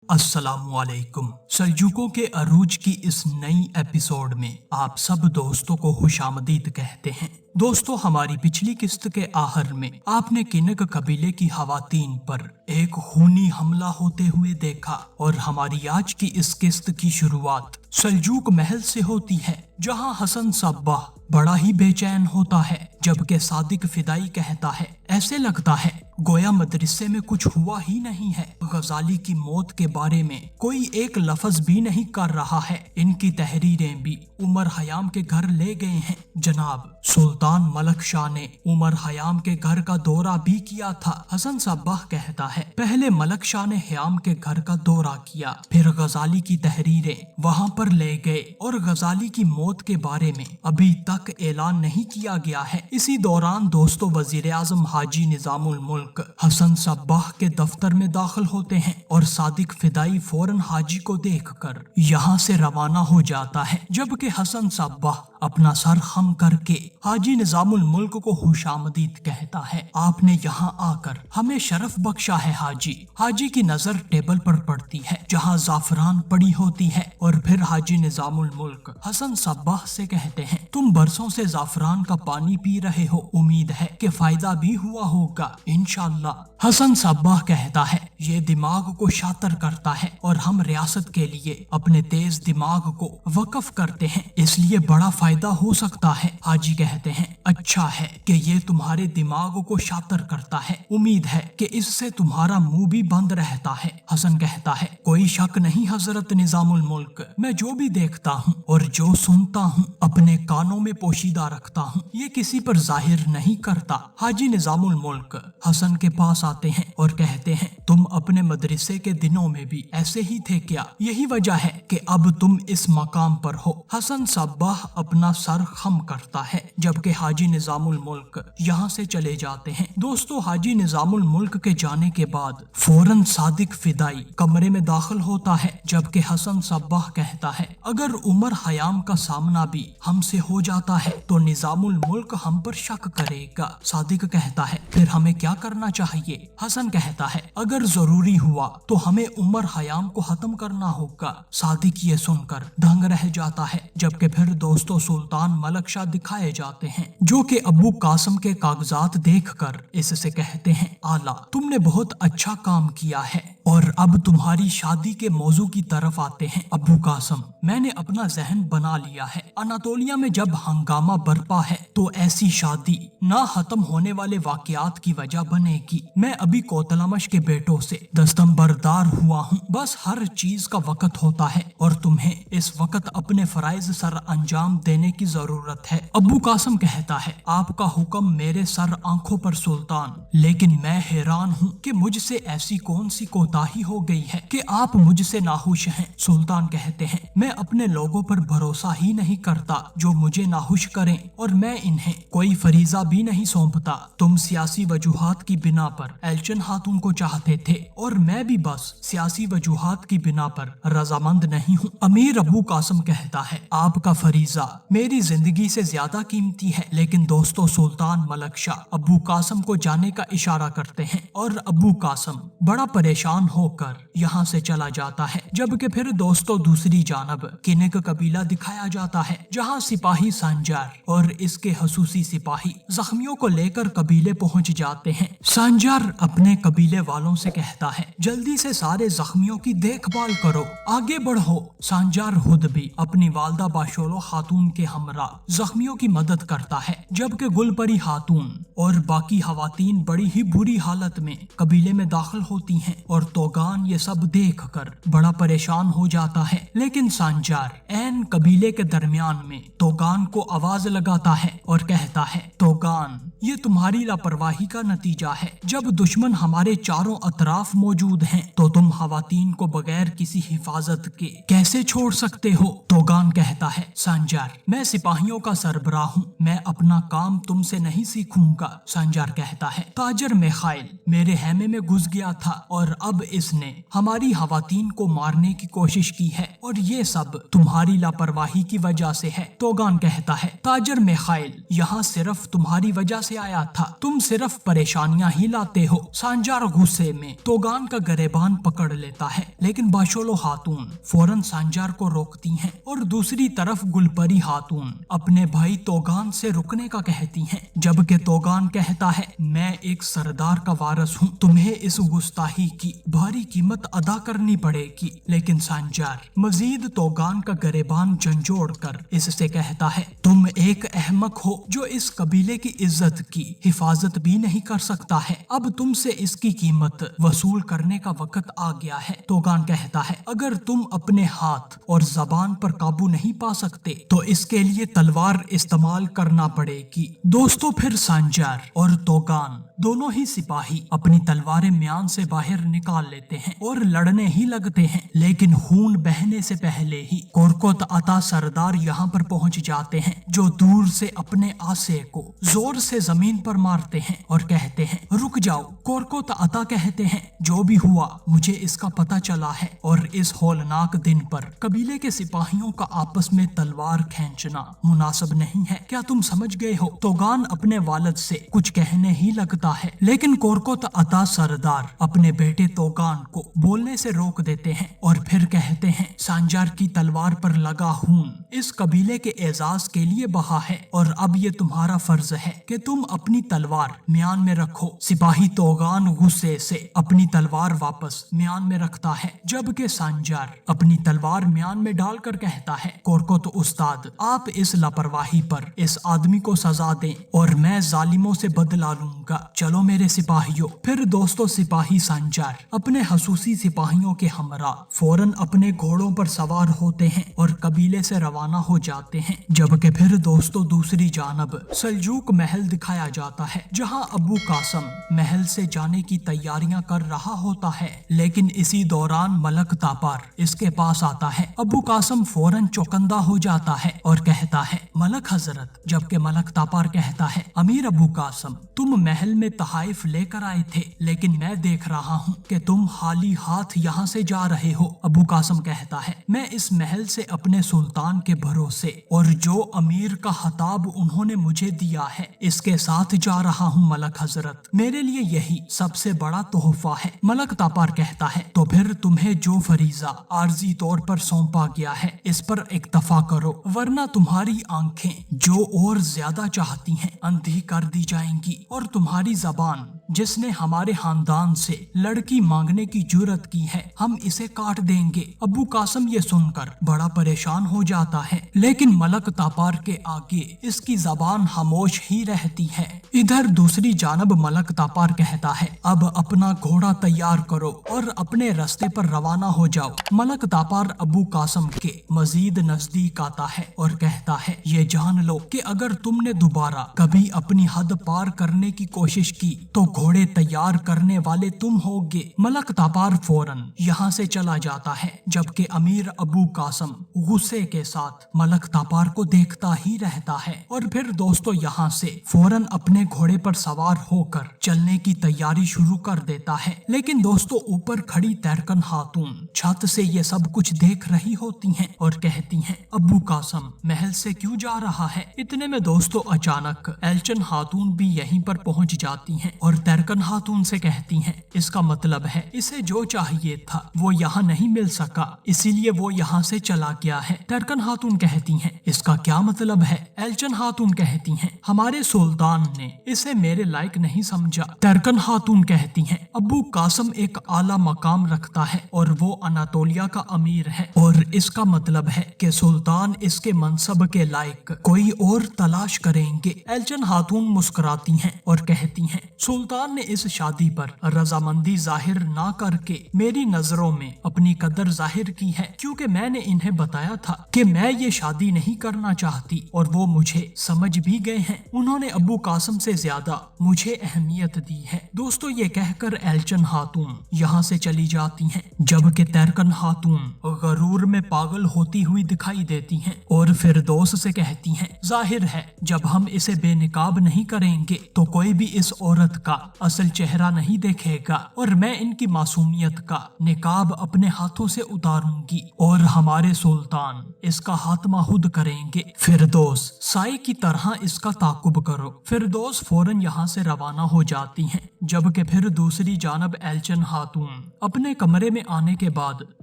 السلام علیکم۔ سلجوقوں کے عروج کی اس نئی ایپیسوڈ میں آپ سب دوستوں کو خوش آمدید کہتے ہیں۔ دوستو، ہماری پچھلی قسط کے آخر میں آپ نے کنگ قبیلے کی خواتین پر ایک خونی حملہ ہوتے ہوئے دیکھا، اور ہماری آج کی اس قسط کی شروعات سلجوق محل سے ہوتی ہے، جہاں حسن صباح بڑا ہی بے چین ہوتا ہے، جبکہ صادق فدائی کہتا ہے ایسے لگتا ہے گویا مدرسے میں کچھ ہوا ہی نہیں ہے۔ غزالی کی موت کے بارے میں کوئی ایک لفظ بھی نہیں کر رہا ہے۔ ان کی تحریریں بھی عمر خیام کے گھر لے گئے ہیں۔ جناب سلطان ملک شاہ نے عمر خیام کے گھر کا دورہ بھی کیا تھا۔ حسن صباح کہتا ہے پہلے ملک شاہ نے خیام کے گھر کا دورہ کیا، پھر غزالی کی تحریریں وہاں پر لے گئے، اور غزالی کی موت کے بارے میں ابھی تک اعلان نہیں کیا گیا ہے۔ اسی دوران دوستو وزیر اعظم حاجی نظام الملک حسن صباح کے دفتر میں داخل ہوتے ہیں، اور صادق فدائی فوراً حاجی کو دیکھ کر یہاں سے روانہ ہو جاتا ہے، جبکہ حسن صباح اپنا سر خم کر کے حاجی نظام الملک کو خوش آمدید کہتا ہے۔ آپ نے یہاں آ کر ہمیں شرف بخشا ہے حاجی۔ حاجی کی نظر ٹیبل پر پڑتی ہے جہاں زعفران پڑی ہوتی ہے، اور پھر حاجی نظام الملک حسن صباح سے کہتے ہیں تم برسوں سے زعفران کا پانی پی رہے ہو، امید ہے کہ فائدہ بھی ہوا ہوگا انشاءاللہ۔ حسن صباح کہتا ہے یہ دماغ کو شاطر کرتا ہے، اور ہم ریاست کے لیے اپنے تیز دماغ کو وقف کرتے ہیں، اس لیے بڑا فائدہ ہو سکتا ہے۔ حاجی کہتے ہیں اچھا ہے کہ یہ تمہارے دماغ کو شاطر کرتا ہے، امید ہے کہ اس سے تمہارا منہ بھی بند رہتا ہے۔ حسن کہتا ہے کوئی شک نہیں حضرت نظام الملک، میں جو بھی دیکھتا ہوں اور جو سنتا ہوں اپنے کانوں میں پوشیدہ رکھتا ہوں، یہ کسی پر ظاہر نہیں کرتا۔ حاجی نظام الملک حسن کے پاس آتے ہیں اور کہتے ہیں تم اپنے مدرسے کے دنوں میں بھی ایسے ہی تھے کیا؟ یہی وجہ ہے کہ اب تم اس مقام پر ہو۔ حسن صباح اپنا سر خم کرتا ہے، جبکہ حاجی نظام الملک یہاں سے چلے جاتے ہیں۔ دوستو حاجی نظام الملک کے جانے کے بعد فوراً صادق فدائی کمرے میں داخل ہوتا ہے، جبکہ حسن صباح کہتا ہے اگر عمر خیام کا سامنا بھی ہم سے ہو جاتا ہے تو نظام الملک ہم پر شک کرے گا۔ صادق کہتا ہے پھر ہمیں کیا کرنا چاہیے؟ حسن کہتا ہے اگر ضروری ہوا تو ہمیں عمر خیام کو ختم کرنا ہوگا۔ صادق یہ سن کر دنگ رہ جاتا ہے، جبکہ پھر دوستو سلطان ملک شاہ دکھائے جاتے ہیں، جو کہ ابو قاسم کے کاغذات دیکھ کر اس سے کہتے ہیں آلا تم نے بہت اچھا کام کیا ہے، اور اب تمہاری شادی کے موضوع کی طرف آتے ہیں۔ ابو قاسم میں نے اپنا ذہن بنا لیا ہے، اناطولیہ میں جب ہنگامہ برپا ہے تو ایسی شادی نہ ختم ہونے والے واقعات کی وجہ بنے گی۔ میں ابھی کوتلمش کے بیٹوں سے دستمبردار ہوا ہوں، بس ہر چیز کا وقت ہوتا ہے اور تمہیں اس وقت اپنے فرائض سر انجام دینے کی ضرورت ہے۔ ابو قاسم کہتا ہے آپ کا حکم میرے سر آنکھوں پر سلطان، لیکن میں حیران ہوں کہ مجھ سے ایسی کون سی کوتاہی ہو گئی ہے کہ آپ مجھ سے ناخوش ہیں۔ سلطان کہتے ہیں میں اپنے لوگوں پر بھروسہ ہی نہیں کرتا جو مجھے ناخوش کریں، اور میں انہیں کوئی فریضہ بھی نہیں سونپتا۔ تم سیاسی وجوہات کی بنا پر ایلچن خاتون کو چاہتے تھے، اور میں بھی بس سیاسی وجوہات کی بنا پر رضامند نہیں ہوں۔ امیر ابو قاسم کہتا ہے آپ کا فریضہ میری زندگی سے زیادہ قیمتی ہے، لیکن دوستو سلطان ملک شاہ ابو قاسم کو جانے کا اشارہ کرتے ہیں، اور ابو قاسم بڑا پریشان ہو کر یہاں سے چلا جاتا ہے، جبکہ پھر دوستو دوسری جانب کنگ قبیلہ دکھایا جاتا ہے، جہاں سپاہی سانجار اور اس کے خصوصی سپاہی زخمیوں کو لے کر قبیلے پہنچ جاتے ہیں۔ سانجار اپنے قبیلے والوں سے کہتا ہے جلدی سے سارے زخمیوں کی دیکھ بھال کرو، آگے بڑھو۔ سانجار خود بھی اپنی والدہ باشولو خاتون کے ہمراہ زخمیوں کی مدد کرتا ہے، جبکہ گل پری خاتون اور باقی خواتین بڑی ہی بری حالت میں قبیلے میں داخل ہوتی ہیں، اور توگان یہ سب دیکھ کر بڑا پریشان ہو جاتا ہے۔ لیکن سانجار عین قبیلے کے درمیان میں توگان کو آواز لگاتا ہے اور کہتا ہے توگان یہ تمہاری لاپرواہی کا نتیجہ ہے، جب دشمن ہمارے چاروں اطراف موجود ہیں تو تم خواتین کو بغیر کسی حفاظت کے کیسے چھوڑ سکتے ہو؟ توگان کہتا ہے سانجار میں سپاہیوں کا سربراہ ہوں، میں اپنا کام تم سے نہیں سیکھوں گا۔ سانجار کہتا ہے تاجر میخائیل میرے خیمے میں گھس گیا تھا، اور اب अब इसने हमारी खवातीन को मारने की कोशिश की है और ये सब तुम्हारी लापरवाही की वजह से है। तोगान कहता है, ताजर मिखाइल यहाँ सिर्फ तुम्हारी वजह से आया था, तुम सिर्फ परेशानियां ही लाते हो। सांजार गुस्से में तोगान का गरेबान पकड़ लेता है, लेकिन बाशोलो खातून फौरन सांजार को रोकती हैं और दूसरी तरफ गुलपरी खातून अपने भाई तोगान से रुकने का कहती हैं, जबकि तोगान कहता है, मैं एक सरदार का वारस हूँ, तुम्हें इस गुस्ताही की भारी कीमत अदा करनी पड़ेगी। लेकिन सांजार मजीद तोगान का गरेबान झंझोड़ कर इससे कहता है, तुम एक अहमक हो जो इस कबीले की इज्जत की हिफाजत भी नहीं कर सकता है, अब तुमसे इसकी कीमत वसूल करने का वक्त आ गया है। तोगान कहता है, अगर तुम अपने हाथ और जबान पर काबू नहीं पा सकते तो इसके लिए तलवार इस्तेमाल करना पड़ेगी। दोस्तों, फिर सांजार और तोगान दोनों ही सिपाही अपनी तलवारें म्यान से बाहर निकाल लेते हैं और लड़ने ही लगते हैं, लेकिन खून बहने से पहले ही कोरकोत अता सरदार यहाँ पर पहुँच जाते हैं, जो दूर से अपने आसे को जोर से जमीन पर मारते हैं और कहते हैं, रुक जाओ। कोरकोत अता कहते हैं, जो भी हुआ मुझे इसका पता चला है और इस होलनाक दिन पर कबीले के सिपाहियों का आपस में तलवार खींचना मुनासिब नहीं है, क्या तुम समझ गए हो? तोगान अपने वालिद से कुछ कहने ही लगता है, लेकिन कोरकोत अता सरदार अपने बेटे तोगान को बोलने से रोक देते हैं और फिर कहते हैं, सांजार की तलवार पर लगा खून इस कबीले के एजाज के लिए बहा है और अब ये तुम्हारा फर्ज है कि तुम अपनी तलवार म्यान में रखो। सिपाही तोगान गुस्से से अपनी तलवार वापस म्यान में रखता है, जबकि सांजार अपनी तलवार म्यान में डालकर कहता है, कोरकोत उस्ताद, आप इस लापरवाही पर इस आदमी को सजा दें और मैं जालिमों से बदला लूंगा। चलो मेरे सिपाहियों। फिर दोस्तों, सिपाही सांजार अपने हसूसी सिपाहियों के हमरा फौरन अपने घोड़ों पर सवार होते हैं और कबीले से रवाना हो जाते हैं। जबकि फिर दोस्तों दूसरी जानब सल्जूक महल दिखाया जाता है, जहां अबू कासम महल से जाने की तैयारियां कर रहा होता है, लेकिन इसी दौरान मलक तापार इसके पास आता है। अबू कासम फौरन चौकंदा हो जाता है और कहता है, मलक हजरत। जबकि मलक तापार कहता है, अमीर अबू कासम, तुम महल में तहाइफ लेकर आए थे, लेकिन मैं देख रहा हूँ कि तुम खाली हाथ यहाँ से जा रहे हो। अबू कासम कहता है, मैं इस महल से अपने सुल्तान के भरोसे और जो अमीर का खिताब उन्होंने मुझे दिया है इसके साथ जा रहा हूँ मलक हजरत, मेरे लिए यही सबसे बड़ा तोहफा है। मलक तापार कहता है, तो फिर तुम्हें जो फरीजा आर्जी तौर पर सौंपा गया है इस पर इक्तफा करो, वरना तुम्हारी आंखें जो और ज्यादा चाहती हैं अंधी कर दी जाएंगी और तुम्हारी जबान जिसने हमारे खानदान से लड़की मांगने की जुर्रत की है हम इसे काट देंगे। अबू कासम ये सुनकर बड़ा परेशान हो जाता है, लेकिन मलक तापार के आगे इसकी जबान खामोश ही रहती है। इधर दूसरी जानब मलक तापार कहता है, अब अपना घोड़ा तैयार करो और अपने रास्ते पर रवाना हो जाओ। मलक तापार अबू कासम के मजीद नजदीक आता है और कहता है, ये जान लो कि अगर तुमने दोबारा कभी अपनी हद पार करने की कोशिश की तो घोड़े तैयार करने वाले तुम होगे। मलक तापार फौरन यहाँ से चला जाता है, जबकि अमीर अबू कासम गुस्से के साथ मलक तापार को देखता ही रहता है और फिर दोस्तों यहाँ से फौरन अपने घोड़े पर सवार होकर चलने की तैयारी शुरू कर देता है। लेकिन दोस्तों ऊपर खड़ी तैरकन खातून छत से ये सब कुछ देख रही होती हैं और कहती हैं, अबू कासम महल से क्यों जा रहा है? इतने में दोस्तों अचानक एल्चन खातून भी यहीं पर पहुंच जाती हैं और तैरकन खातून से कहती हैं, इसका मतलब है इसे जो चाहिए था वो यहाँ नहीं मिल सका, इसीलिए वो यहाँ से चला गया है। तैरकन खातून कहती हैं, इसका क्या मतलब है? एल्चन खातून कहती हैं, हमारे सुल्तान ने इसे मेरे लायक नहीं समझा। तैरकन खातून कहती हैं, अबू कासम एक आला मकाम रखता है और वो अनातोलिया का अमीर है और इसका मतलब है कि सुल्तान इसके मनसब के लायक कोई और तलाश करेंगे। एल्चन खातून मुस्कुराती हैं और कहती हैं, सुल्तान ने इस शादी पर रजामंदी जाहिर ना करके मेरी नजरों में अपनी कदर जाहिर की है, क्योंकि मैंने इन्हें बताया था कि मैं ये शादी नहीं करना चाहती और वो मुझे समझ भी गए हैं। उन्होंने अबू कासम से ज्यादा मुझे अहमियत दी है। दोस्तों ये कहकर एल्चन खातून यहाँ से चली जाती हैं, जबकि तैरकन खातून गरूर में पागल होती हुई दिखाई देती हैं और फिर दोस्त से कहती हैं, जाहिर है जब हम इसे बेनिकाब नहीं करेंगे तो कोई भी इस औरत का असल चेहरा नहीं देखेगा और मैं इनकी मासूमियत का निकाब अपने हाथों से उतारूंगी और हमारे सुल्तान इसका खात्मा खुद करेंगे। फिरदौस साई की तरह इसका ताकुब करो। फिरदौस फौरन यहाँ से रवाना हो जाती हैं, जबकि फिर दूसरी जानब एल्चन खातून अपने कमरे में आने के बाद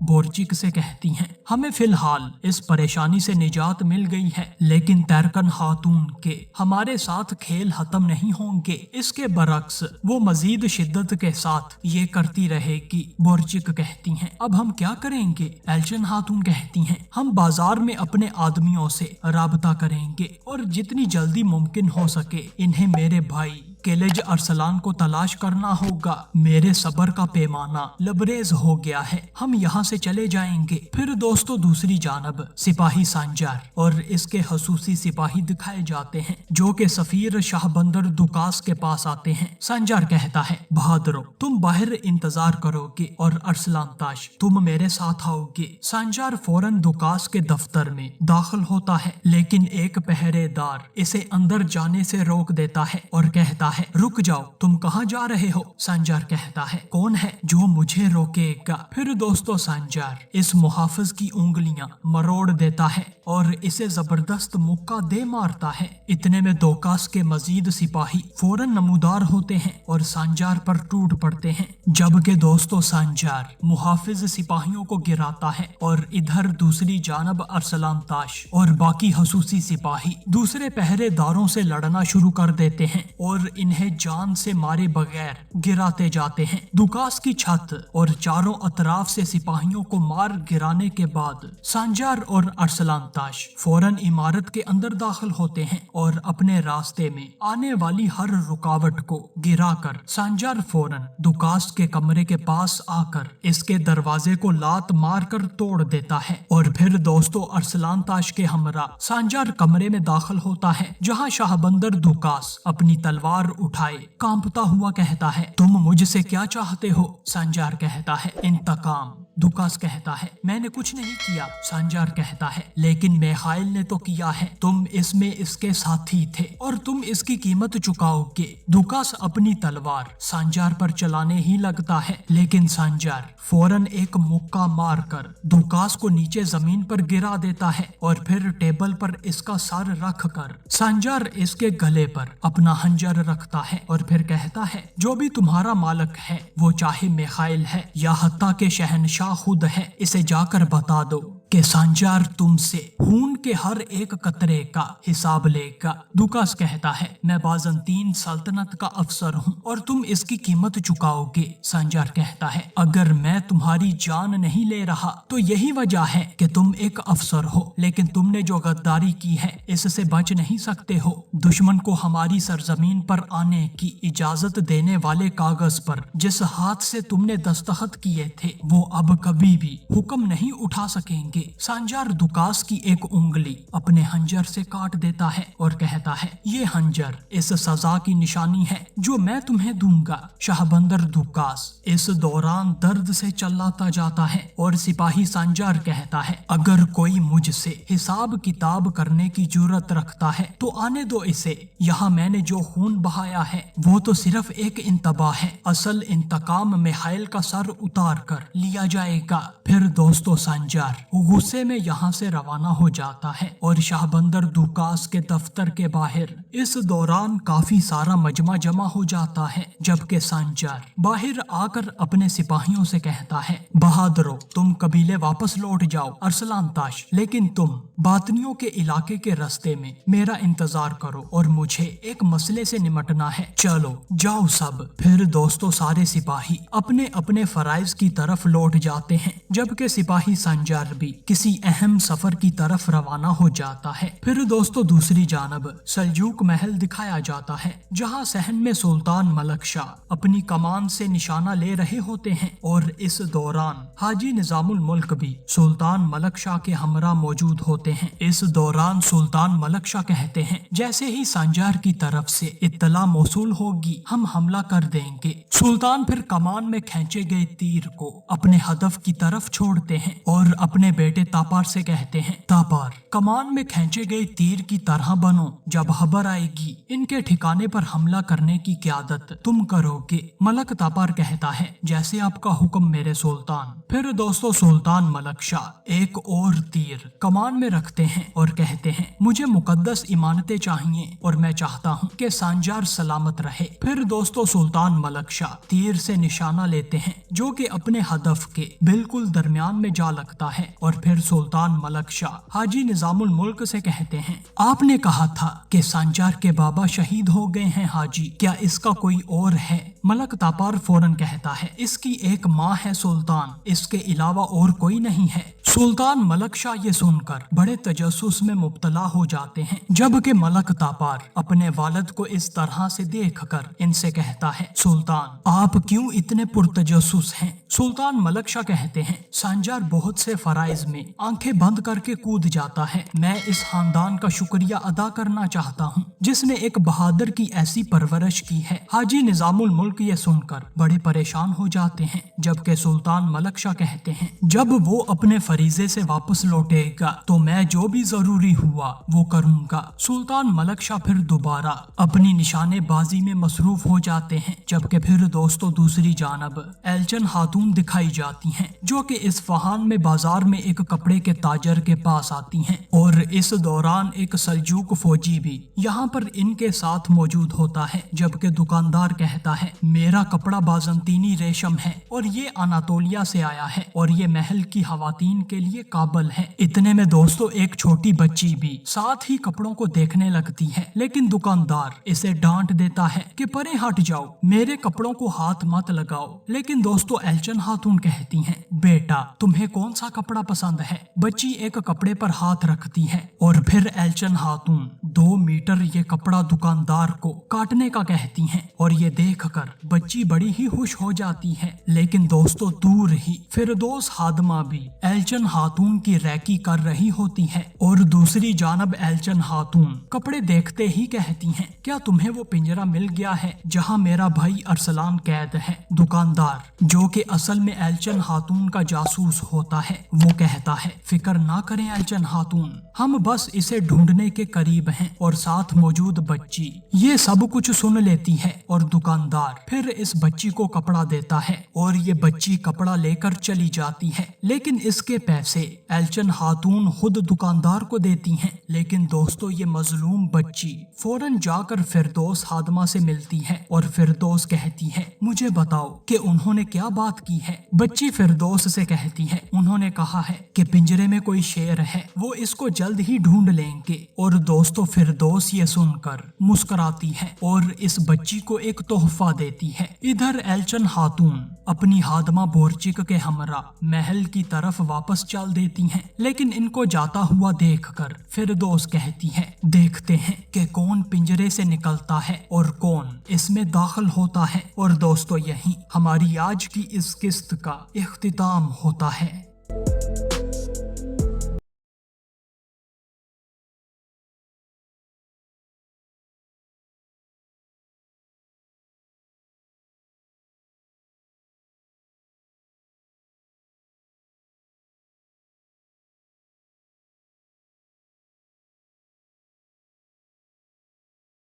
बोरचिक से कहती हैं, हमें फिलहाल इस परेशानी से निजात मिल गई है, लेकिन तैरकन खातून के हमारे साथ खेल खत्म नहीं होंगे। इसके बरक्स वो मजीद शिद्दत के साथ ये करती रहेगी। बोरचिक कहती हैं, अब हम क्या करेंगे? एल्चन खातून कहती हैं, हम बाजार में अपने आदमियों से राबता करेंगे और जितनी जल्दी मुमकिन हो सके इन्हें मेरे भाई केलेज अरसलान को तलाश करना होगा। मेरे सब्र का पैमाना लबरेज हो गया है, हम यहाँ से चले जाएंगे। फिर दोस्तों दूसरी जानब सिपाही सांजार और इसके खसूसी सिपाही दिखाए जाते हैं, जो कि सफीर शाहबंदर दुकास के पास आते हैं। सांजार कहता है, बहादुरो तुम बाहर इंतजार करोगे और अरसलान ताश तुम मेरे साथ आओगे। सांजार फौरन दुकास के दफ्तर में दाखिल होता है, लेकिन एक पहरेदार इसे अंदर जाने से रोक देता है और कहता है, रुक जाओ, तुम कहाँ जा रहे हो? सांजार कहता है, कौन है जो मुझे रोकेगा? फिर दोस्तों सांजार इस मुहाफिज की उंगलियां मरोड़ देता है और इसे जबरदस्त मुक्का दे मारता है। इतने में दोकास के मजीद सिपाही फौरन नमूदार होते हैं और सांजार पर टूट पड़ते हैं, जबकि दोस्तों सांजार मुहाफिज सिपाहियों को गिराता है और इधर दूसरी जानब अरसलान ताश और बाकी खसूसी सिपाही दूसरे पहरेदारों से लड़ना शुरू कर देते हैं और इन्हें जान से मारे बगैर गिराते जाते हैं। दुकास की छत और चारों अतराफ से सिपाहियों को मार गिराने के बाद सांजार और अरसलान ताश फौरन इमारत के अंदर दाखिल होते हैं और अपने रास्ते में आने वाली हर रुकावट को गिराकर सांजार फौरन दुकास के कमरे के पास आकर इसके दरवाजे को लात मार कर तोड़ देता है। और फिर दोस्तों अरसलान ताश के हमरा सांजार कमरे में दाखिल होता है, जहाँ शाहबंदर दुकास अपनी तलवार उठाए कांपता हुआ कहता है, तुम मुझसे क्या चाहते हो? सांजार कहता है, इंतकाम। दुकास कहता है, मैंने कुछ नहीं किया। सांजार कहता है, लेकिन मेखाइल ने तो किया है, तुम इसमें इसके साथी थे और तुम इसकी कीमत चुकाओगे। दुकास अपनी तलवार सांजार पर चलाने ही लगता है, लेकिन सांजार फौरन एक मुक्का मारकर दुकास को नीचे जमीन पर गिरा देता है और फिर टेबल पर इसका सर रख कर सांजार इसके गले पर अपना हंजर रखता है और फिर कहता है, जो भी तुम्हारा मालिक है वो चाहे मेखाइल है या हत्ता के शहनशाह खुद है, इसे जाकर बता दो कि सांजार तुमसे खून के हर एक कतरे का हिसाब लेगा। दुकास कहता है, मैं बाज़ंतीन सल्तनत का अफसर हूँ और तुम इसकी कीमत चुकाओगे। सांजार कहता है, अगर मैं तुम्हारी जान नहीं ले रहा तो यही वजह है कि तुम एक अफसर हो, लेकिन तुमने जो गद्दारी की है इससे बच नहीं सकते हो। दुश्मन को हमारी सरजमीन पर आने की इजाजत देने वाले कागज पर जिस हाथ से तुमने दस्तखत किए थे वो अब कभी भी हुक्म नहीं उठा सकेंगे। सांजार दुकास की एक उंगली अपने हंजर से काट देता है और कहता है, ये हंजर इस सजा की निशानी है जो मैं तुम्हें दूंगा। शाहबंदर दुकास इस दौरान दर्द से चिल्लाता जाता है और सिपाही सांजार कहता है, अगर कोई मुझसे हिसाब किताब करने की जुर्रत रखता है तो आने दो इसे। यहाँ मैंने जो खून बहाया है वो तो सिर्फ एक इंतबा है, असल इंतकाम मेखाइल का सर उतार कर लिया जाएगा। फिर दोस्तों सांजार गुस्से में यहाँ से रवाना हो जाता है और शाहबंदर दुकास के दफ्तर के बाहर इस दौरान काफी सारा मजमा जमा हो जाता है, जबकि सांजार बाहर आकर अपने सिपाहियों से कहता है, बहादुरो तुम कबीले वापस लौट जाओ। अरसलान ताश, लेकिन तुम बातनियों के इलाके के रास्ते में मेरा इंतजार करो और मुझे एक मसले से निमटना है। चलो जाओ सब। फिर दोस्तों सारे सिपाही अपने अपने फराइज की तरफ लौट जाते हैं, जबकि सिपाही सांजार भी किसी अहम सफर की तरफ रवाना हो जाता है। फिर दोस्तों दूसरी जानब सल्जूक महल दिखाया जाता है, जहां सहन में सुल्तान मलक शाह अपनी कमान से निशाना ले रहे होते हैं और इस दौरान हाजी निजामुल मुल्क भी सुल्तान मलक शाह के हमरा मौजूद होते हैं। इस दौरान सुल्तान मलक शाह कहते हैं, जैसे ही सांजार की तरफ से इत्तला मौसूल होगी हम हमला कर देंगे। सुल्तान फिर कमान में खींचे गए तीर को अपने हदफ की तरफ छोड़ते हैं और अपने बेटे तापार से कहते हैं, तापार कमान में खींचे गए तीर की तरह बनो, जब खबर आएगी इनके ठिकाने पर हमला करने की क़यादत तुम करोगे। मलक तापार कहता है, जैसे आपका हुक्म मेरे सुल्तान। फिर दोस्तों सुल्तान मलक शाह एक और तीर कमान में रखते हैं और कहते हैं, मुझे मुकद्दस इमानतें चाहिए और मैं चाहता हूँ कि सांजार सलामत रहे। फिर दोस्तों सुल्तान मलक शाह तीर से निशाना लेते हैं जो कि अपने हदफ के बिल्कुल दरमियान में जा लगता है और फिर सुल्तान मलक शाह हाजी निजामुल मुल्क से कहते हैं, आपने कहा था कि सांजार के बाबा शहीद हो गए हैं हाजी, क्या इसका कोई और है? मलक तापार फौरन कहता है, इसकी एक माँ है सुल्तान, इसके अलावा और कोई नहीं है। सुल्तान मलक शाह ये सुनकर बड़े तजस्सुस में मुब्तला हो जाते हैं, जबकि मलक तापार अपने वालिद को इस तरह से देखकर इनसे कहता है, सुल्तान आप क्यों इतने पुरतजस्सुस हैं? सुल्तान मलक शाह कहते हैं, सांजार बहुत से फराइज में आंखें बंद करके कूद जाता है। मैं इस खानदान का शुक्रिया अदा करना चाहता हूँ जिसने एक बहादुर की ऐसी परवरिश की है। हाजी निजामुल मुल्क ये सुनकर बड़े परेशान हो जाते हैं, जबकि सुल्तान मलक शाह कहते हैं, जब वो अपने फरीजे से वापस लौटेगा तो मैं जो भी जरूरी हुआ वो करूंगा। सुल्तान मलक शाह फिर दोबारा अपनी निशानेबाजी में मसरूफ हो जाते हैं, जबकि फिर दोस्तों दूसरी जानब एलचन खातून दिखाई जाती हैं जो कि इस्फहान में बाजार में एक कपड़े के ताजर के पास आती हैं और इस दौरान एक सल्जूक फौजी भी यहाँ पर इनके साथ मौजूद होता है, जबकि दुकानदार कहता है, मेरा कपड़ा बाजंतीनी रेशम है और ये अनातोलिया से आया है और ये महल की खवातीन के लिए काबल है। इतने में दोस्तों एक छोटी बच्ची भी साथ ही कपड़ों को देखने लगती है, लेकिन दुकानदार इसे डांट देता है कि परे हट जाओ, मेरे कपड़ों को हाथ मत लगाओ। लेकिन दोस्तों एलचन खातून कहती हैं, बेटा तुम्हें कौन सा कपड़ा पसंद है? बच्ची एक कपड़े पर हाथ रखती है और फिर एलचन खातून 2 मीटर ये कपड़ा दुकानदार को काटने का कहती हैं और ये देखकर बच्ची बड़ी ही खुश हो जाती है। लेकिन दोस्तों दूर ही फिरदौस खादमा भी एलचन खातून की रैकी कर रही होती है और दूसरी जानब एलचन खातून कपड़े देखते ही कहती हैं, क्या तुम्हें वो पिंजरा मिल गया है जहाँ मेरा भाई अरसलान कैद है? दुकानदार जो कि असल में एलचन खातून का जासूस होता है वो कहता है, फिक्र ना करें एलचन खातून, हम बस इसे ढूंढने के करीब हैं। और साथ मौजूद बच्ची ये सब कुछ सुन लेती है और दुकानदार फिर इस बच्ची को कपड़ा देता है और ये बच्ची कपड़ा लेकर चली जाती है। लेकिन इसके पैसे एलचन खातून खुद दुकानदार को देती हैं। लेकिन दोस्तों ये मजलूम बच्ची फौरन जाकर फिरदौस खादमा से मिलती है और फिरदौस कहती है, मुझे बताओ कि उन्होंने क्या बात की है? बच्ची फिरदौस से कहती है, उन्होंने कहा है कि पिंजरे में कोई शेर है, वो इसको जल्द ही ढूंढ लेंगे। और दोस्तों फिरदौस ये सुनकर मुस्कुराती है और इस बच्ची को एक तोहफा देती है। इधर एलचन खातून अपनी हादमा बोरचिक के हमरा महल की तरफ वापस चल देती हैं, लेकिन इनको जाता हुआ देखकर फिरदौस कहती है, देखते हैं कि कौन पिंजरे से निकलता है और कौन इसमें दाखिल होता है। और दोस्तों यही हमारी आज की इस किस्त का इख्तिताम होता है।